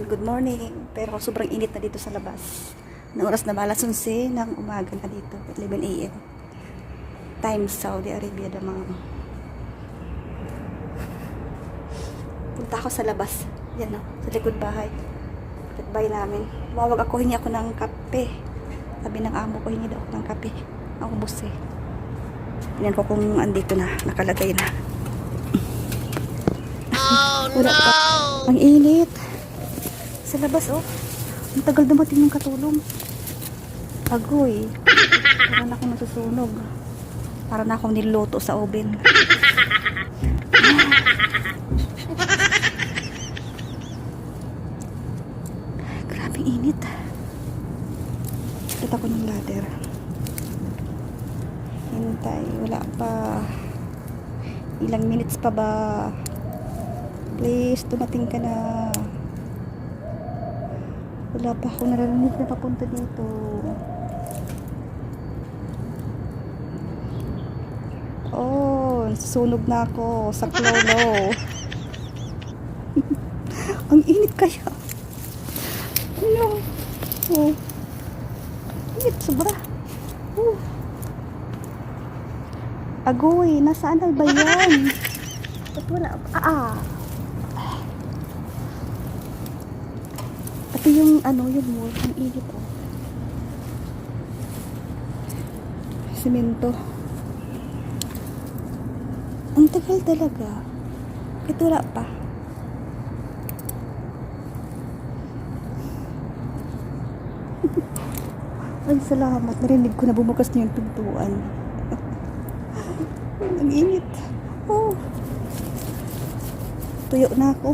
Good morning. Pero sobrang init na dito sa labas. Na oras na ba? Alas 11 ng umaga na dito. 11 a.m. Time Saudi Arabia na mga. Punta ako sa labas. Yan o. Sa likod bahay. Likod bahay namin. Tumawag ako. Hingi ako ng kape. Sabi ng amo ko, hingi daw ako ng kape. Ako bus eh. Tingnan ko kung andito na. Nakalagay na. Oh no! Ang init. Sa labas, oh. Ang tagal dumating ng katulong. Agoy. Parang na akong nasusunog. Parang na akong niluto sa oven. Grabe init. Kita ko ng ladder. Hintay. Wala pa. Ilang minutes pa ba? Please, dumating ka na. Wala pa ako narinig na papunta dito. Oh, susunog na ako sa klolo. Ang init kaya. Ano? Oh. Init, sobra. Oh. Agoy, nasaan na ba yan? Ba't wala? Pati yung ano, yung wall, ang init oh. Semento. Ang tagal talaga. Ito wala pa. Ay, salamat. Narinig ko na bumukas na yung pintuan. Ang init. Oh. Tuyo na ako.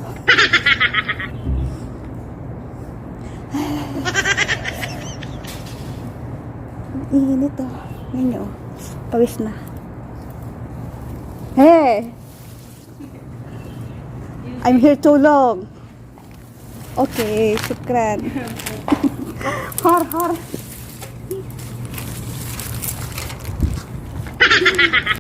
Init oh. Ngayon oh. Pawis na. Hey! I'm here too long. Okay, shukran. Har.